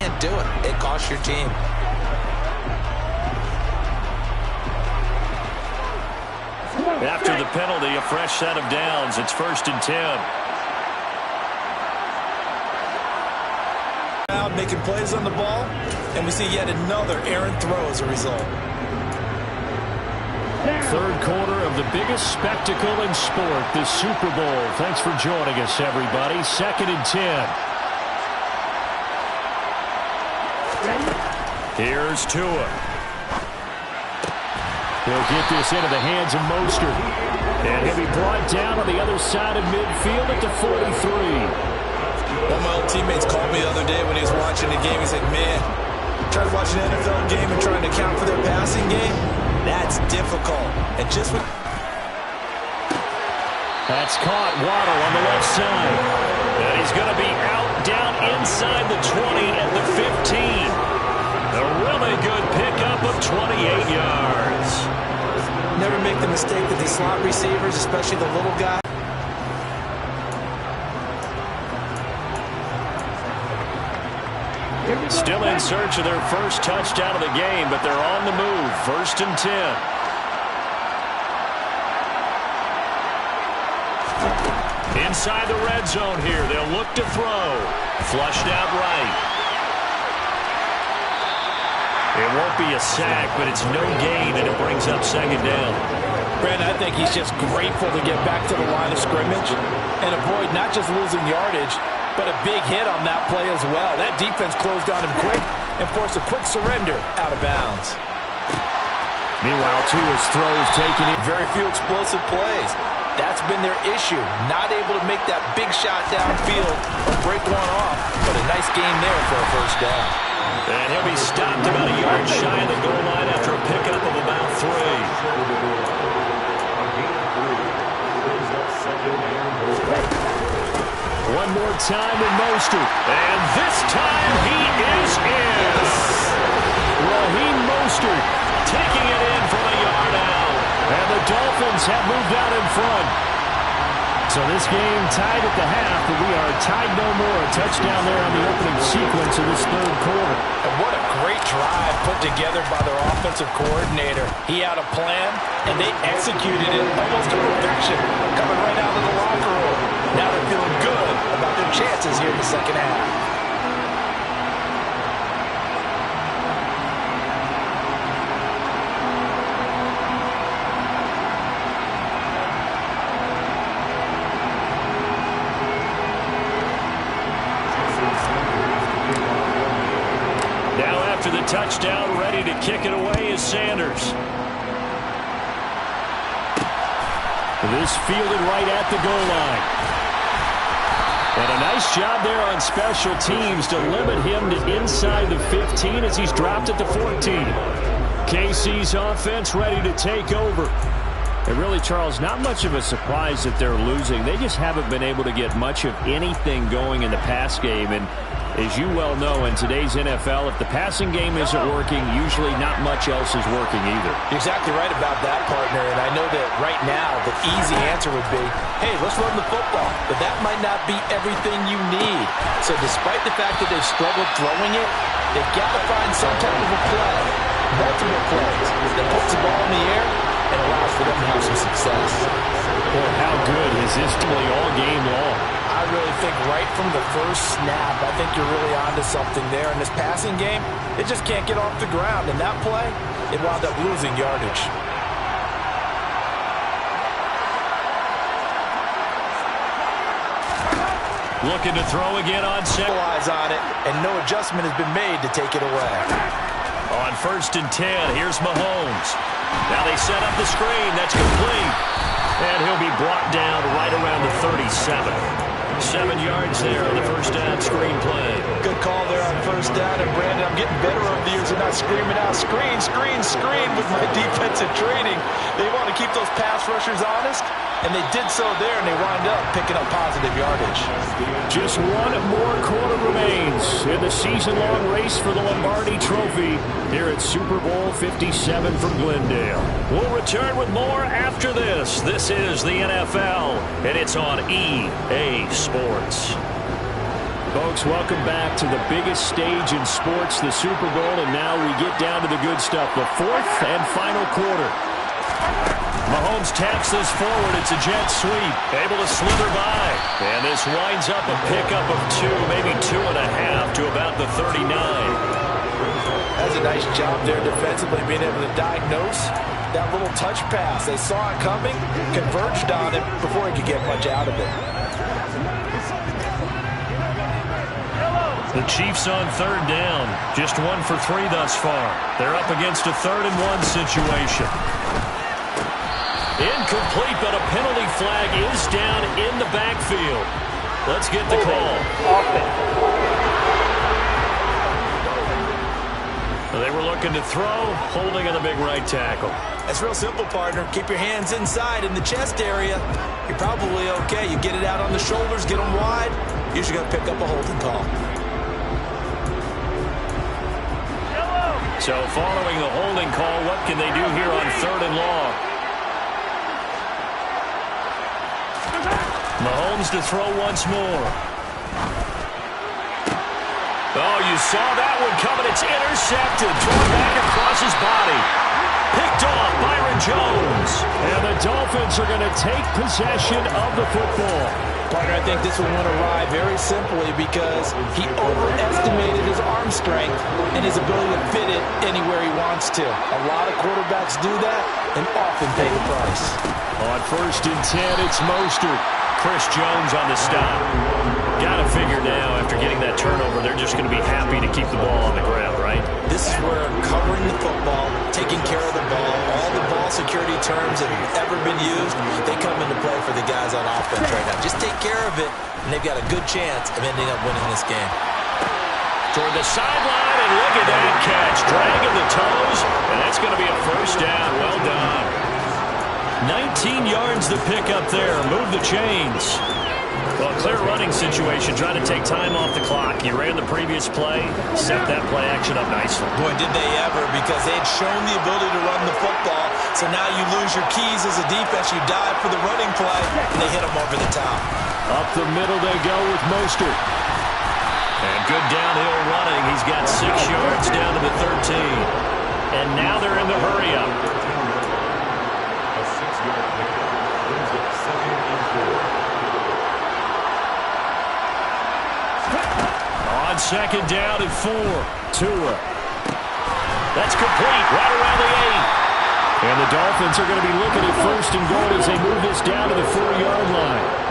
can't do it. It costs your team. After the penalty, a fresh set of downs. It's 1st and 10. Making plays on the ball, and we see yet another errant throw as a result. Third quarter of the biggest spectacle in sport, the Super Bowl. Thanks for joining us, everybody. 2nd and 10. Here's Tua. He'll get this into the hands of Mostert. And he'll be brought down on the other side of midfield at the 43. One of my old teammates called me the other day when he was watching the game. He said, man, trying to watch an NFL game and trying to account for their passing game, that's difficult. And just with... That's caught. Waddle on the left side. And he's going to be out down inside the 20 at the 15. A really good pickup of 28 yards. Never make the mistake that these slot receivers, especially the little guy. Still in search of their first touchdown of the game, but they're on the move. 1st and 10. Inside the red zone here. They'll look to throw. Flushed out right. It won't be a sack, but it's no gain, and it brings up 2nd down. Brandon, I think he's just grateful to get back to the line of scrimmage and avoid not just losing yardage, but a big hit on that play as well. That defense closed on him quick and forced a quick surrender out of bounds. Meanwhile, Tua's throws taken in. Very few explosive plays. That's been their issue. Not able to make that big shot downfield or break one off, but a nice game there for a 1st down. And he'll be stopped about a yard shy of the goal line after a pickup of about 3. One more time with Mostert. And this time he is in. Raheem Mostert taking it in from a yard out. And the Dolphins have moved out in front. So this game tied at the half, but we are tied no more. A touchdown there on the opening sequence of this 3rd quarter. And what a great drive put together by their offensive coordinator. He had a plan, and they executed it almost to perfection, coming right out of the locker room. Now they're feeling good about their chances here in the 2nd half. After the touchdown, ready to kick it away is Sanders. This fielded right at the goal line. And a nice job there on special teams to limit him to inside the 15 as he's dropped at the 14. KC's offense ready to take over. And really, Charles, not much of a surprise that they're losing. They just haven't been able to get much of anything going in the pass game. And as you well know, in today's NFL, if the passing game isn't working, usually not much else is working either. You're exactly right about that, partner. And I know that right now the easy answer would be, hey, let's run the football. But that might not be everything you need. So despite the fact that they've struggled throwing it, they've got to find some type of a play, multiple plays, that puts the ball in the air and allows for them to have some success. Well, how good is this really all game long? I really think right from the first snap, I think you're really onto something there. In this passing game, it just can't get off the ground. And that play, it wound up losing yardage. Looking to throw again on set. Eyes on it, and no adjustment has been made to take it away. On 1st and 10, here's Mahomes. Now they set up the screen. That's complete. And he'll be brought down right around the 37. 7 yards there on the 1st down screen play. Good call there on 1st down. And Brandon, I'm getting better over the years of not screaming out, screen, screen, screen with my defensive training. They want to keep those pass rushers honest, and they did so there, and they wound up picking up positive yardage. Just one more quarter remains in the season-long race for the Lombardi Trophy here at Super Bowl 57 from Glendale. We'll return with more after this. This is the NFL, and it's on EA Sports. Folks, welcome back to the biggest stage in sports, the Super Bowl, and now we get down to the good stuff, the fourth and final quarter. Mahomes taps this forward. It's a jet sweep, able to slither by. And this winds up a pickup of 2, maybe 2.5 to about the 39. That's a nice job there defensively, being able to diagnose that little touch pass. They saw it coming, converged on it before he could get much out of it. The Chiefs on third down. Just 1 for 3 thus far. They're up against a 3rd-and-1 situation. Incomplete, but a penalty flag is down in the backfield. Let's get the call. They were looking to throw, holding on the big right tackle. It's real simple, partner. Keep your hands inside in the chest area. You're probably okay. You get it out on the shoulders, get them wide. Usually got to pick up a holding call. So following the holding call, what can they do here on 3rd and long? Mahomes to throw once more. Oh, you saw that one coming. It's intercepted. Thrown back across his body. Picked off Byron Jones. And the Dolphins are going to take possession of the football. Partner, I think this one went awry very simply because he overestimated his arm strength and his ability to fit it anywhere he wants to. A lot of quarterbacks do that and often pay the price. On 1st and 10, it's Mostert. Chris Jones on the stop. Got to figure now, after getting that turnover, they're just going to be happy to keep the ball on the ground, right? This is where covering the football, taking care of the ball, all the ball security terms that have ever been used, they come into play for the guys on offense right now. Just take care of it, and they've got a good chance of ending up winning this game. Toward the sideline, and look at that catch. Dragging the toes, and that's going to be a 1st down. Well done. 19 yards to pick up there. Move the chains. Well, clear running situation, trying to take time off the clock. You ran the previous play, set that play action up nicely. Boy, did they ever, because they had shown the ability to run the football. So now you lose your keys as a defense. You dive for the running play, and they hit them over the top. Up the middle they go with Mostert. And good downhill running. He's got 6 yards down to the 13. And now they're in the hurry-up. On 2nd down at 4. Tua. That's complete. Right around the 8. And the Dolphins are going to be looking at 1st and goal as they move this down to the 4-yard line.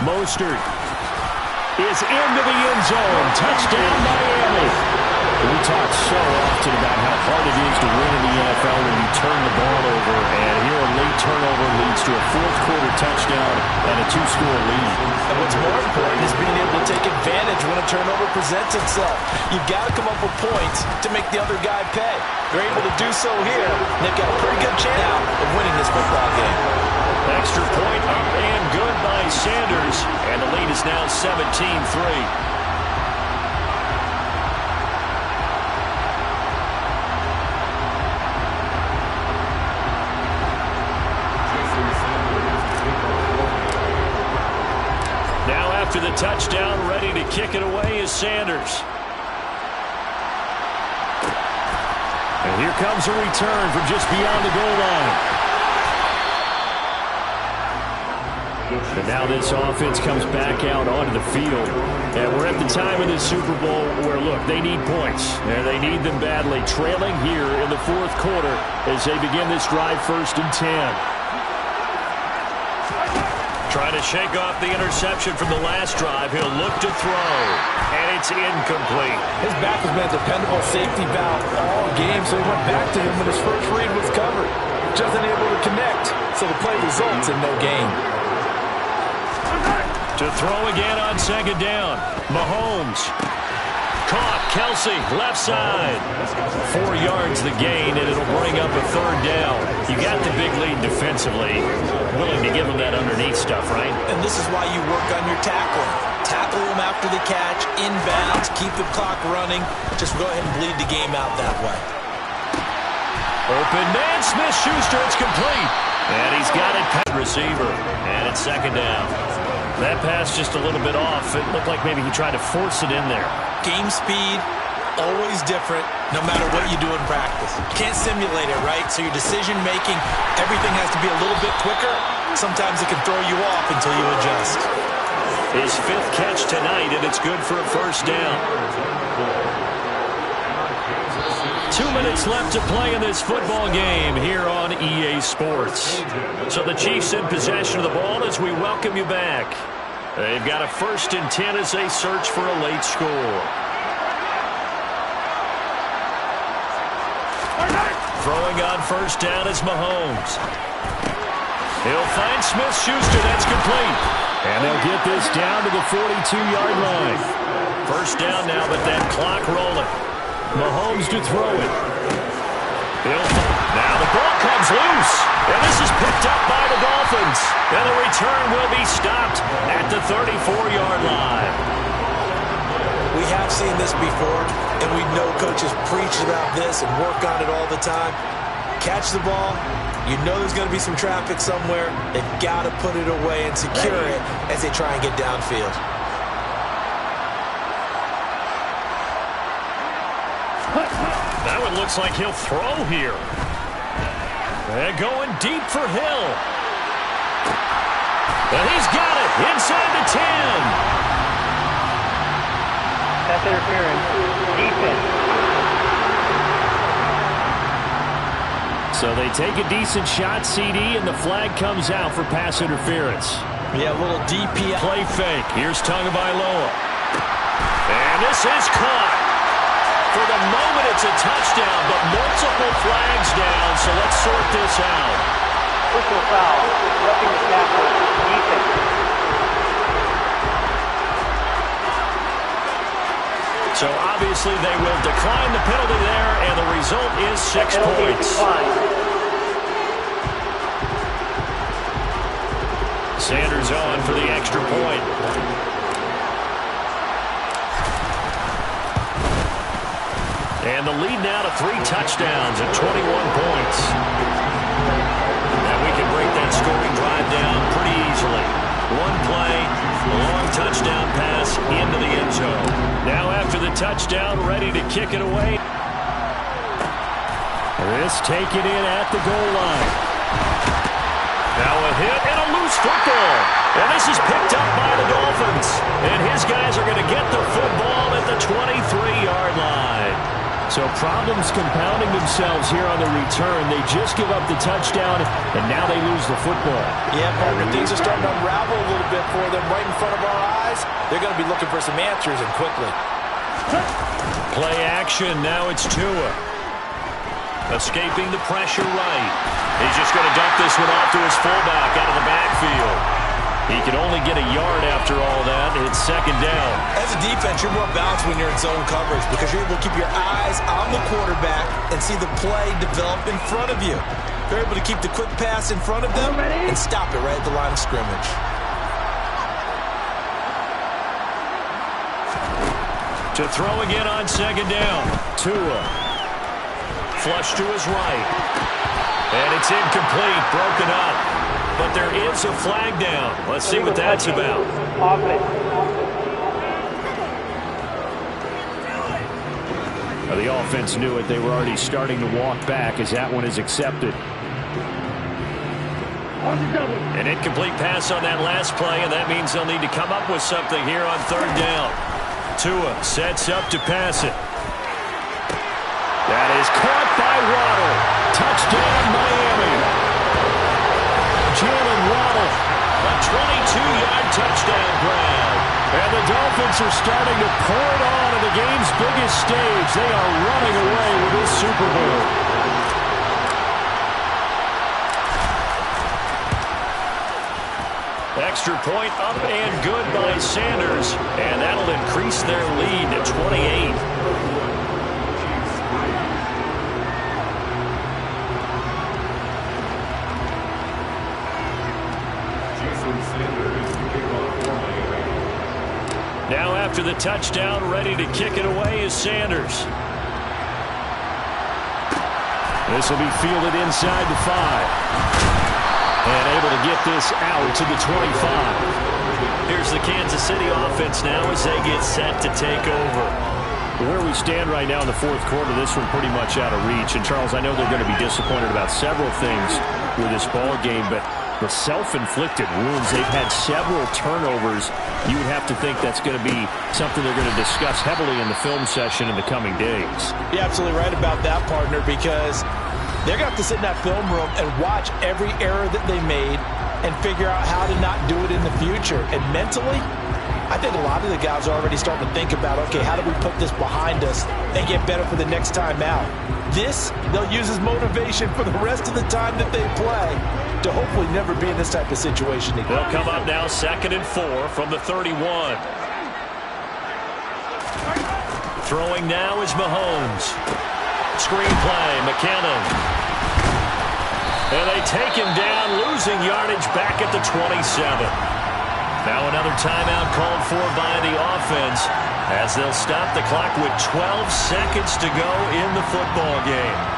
Mostert is into the end zone. Touchdown, Miami. We talk so often about how hard it is to win in the NFL when you turn the ball over. And here a late turnover leads to a 4th-quarter touchdown and a 2-score lead. And what's more important is being able to take advantage when a turnover presents itself. You've got to come up with points to make the other guy pay. They're able to do so here, and they've got a pretty good chance now of winning this football game. Extra point up and good by Sanders. And the lead is now 17-3. After the touchdown, ready to kick it away is Sanders. And here comes a return from just beyond the goal line. And now this offense comes back out onto the field. And we're at the time in the Super Bowl where, look, they need points. And they need them badly. Trailing here in the 4th quarter as they begin this drive 1st and 10. Trying to shake off the interception from the last drive. He'll look to throw. And it's incomplete. His back has been a dependable safety valve all game, so he went back to him when his first read was covered. Just unable to connect, so the play results in no gain. To throw again on 2nd down. Mahomes. caught. Kelsey, left side. 4 yards the gain, and it'll bring up a third down. You got the big lead defensively. Willing to give them that underneath stuff, right? And this is why you work on your tackling. Tackle them after the catch, inbounds, keep the clock running. Just go ahead and bleed the game out that way. Open man, Smith-Schuster, it's complete. And he's got it past receiver. And it's second down. That pass just a little bit off. It looked like maybe he tried to force it in there. Game speed, always different, no matter what you do in practice. You can't simulate it, right? So your decision-making, everything has to be a little bit quicker. Sometimes it can throw you off until you adjust. His 5th catch tonight, and it's good for a first down. 2 minutes left to play in this football game here on EA Sports. So the Chiefs in possession of the ball as we welcome you back. They've got a 1st and 10 as they search for a late score. Throwing on first down is Mahomes. He'll find Smith-Schuster. That's complete. And they'll get this down to the 42-yard line. First down now, but that clock rolling. Mahomes to throw it. Now the ball comes loose. And this is picked up by the Dolphins. And the return will be stopped at the 34-yard line. We have seen this before, and we know coaches preach about this and work on it all the time. Catch the ball. You know there's going to be some traffic somewhere. They've got to put it away and secure it as they try and get downfield. That one looks like he'll throw here. And going deep for Hill. And he's got it inside the 10. Pass interference. Defense. So they take a decent shot, CD, and the flag comes out for pass interference. Yeah, a little DP. Play fake. Here's Tagovailoa. And this is caught. For the moment, it's a touchdown, but multiple flags down, so let's sort this out. Personal foul. Roughing the tackle. Defense. So obviously they will decline the penalty there, and the result is 6 points. Sanders on for the extra point. And the lead now to 3 touchdowns at 21 points. Now we can break that scoring drive down pretty easily. One play, a long touchdown pass into the end zone. Now after the touchdown, ready to kick it away. This taken in at the goal line. Now a hit and a loose football. And this is picked up by the Dolphins. And his guys are going to get the football at the 23-yard line. So problems compounding themselves here on the return. They just give up the touchdown, and now they lose the football. Yeah, partner, things are starting to unravel a little bit for them right in front of our eyes. They're going to be looking for some answers, and quickly. Play action. Now it's Tua. Escaping the pressure right. He's just going to dump this one off to his fullback out of the backfield. He can only get a yard after all that. It's second down. As a defense, you're more balanced when you're in zone coverage because you're able to keep your eyes on the quarterback and see the play develop in front of you. You're able to keep the quick pass in front of them and stop it right at the line of scrimmage. To throw again on second down. Tua. Flush to his right. And it's incomplete, broken up. But there is a flag down. Let's see what that's about. Well, the offense knew it. They were already starting to walk back as that one is accepted. An incomplete pass on that last play, and that means they'll need to come up with something here on third down. Tua sets up to pass it. That is caught by Waddle. Touchdown, Miami. Jalen Waddle, a 22-yard touchdown grab. And the Dolphins are starting to pour it on at the game's biggest stage. They are running away with this Super Bowl. extra point up and good by Sanders, and that'll increase their lead to 28. Now after the touchdown, ready to kick it away is Sanders. This will be fielded inside the 5. And able to get this out to the 25. Here's the Kansas City offense now as they get set to take over. Where we stand right now in the fourth quarter, this one pretty much out of reach. And, Charles, I know they're going to be disappointed about several things with this ball game, but the self-inflicted wounds, they've had several turnovers. You would have to think that's going to be something they're going to discuss heavily in the film session in the coming days. You're absolutely right about that, partner, because they're going to have to sit in that film room and watch every error that they made and figure out how to not do it in the future. And mentally, I think a lot of the guys are already starting to think about, okay, how do we put this behind us and get better for the next time out? This, they'll use as motivation for the rest of the time that they play to hopefully never be in this type of situation again. They'll come up now 2nd and 4 from the 31. Throwing now is Mahomes. Screen play, McKinnon. And they take him down, losing yardage back at the 27. Now another timeout called for by the offense as they'll stop the clock with 12 seconds to go in the football game.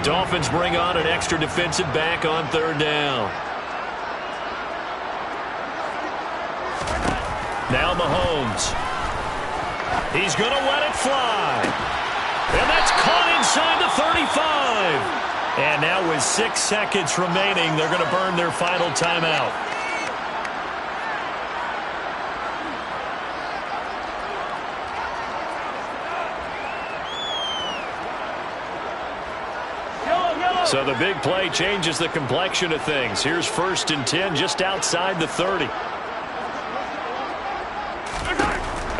Dolphins bring on an extra defensive back on 3rd down. Now Mahomes. He's going to let it fly. And that's caught inside the 35. And now with 6 seconds remaining, they're going to burn their final timeout. So the big play changes the complexion of things. Here's 1st and 10 just outside the 30.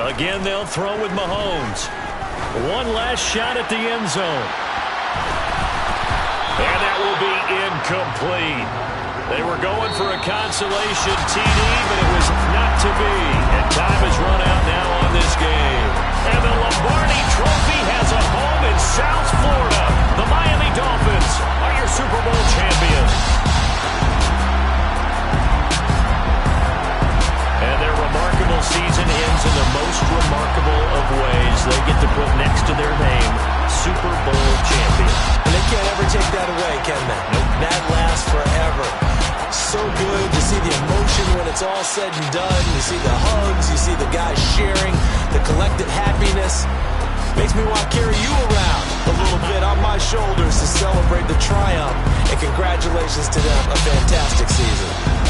Again, they'll throw with Mahomes. One last shot at the end zone. And that will be incomplete. They were going for a consolation TD, but it was not to be. And time has run out now on this game. And the Lombardi Trophy has a home in South Florida. The Miami Dolphins are your Super Bowl champions. And their remarkable season ends in the most remarkable of ways. They get to put next to their name, Super Bowl champion. And they can't ever take that away, can they? Nope. That lasts forever. So good to see the emotion when it's all said and done. You see the hugs, you see the guys sharing, the collective happiness. Makes me want to carry you around a little bit on my shoulders to celebrate the triumph. And congratulations to them, a fantastic season.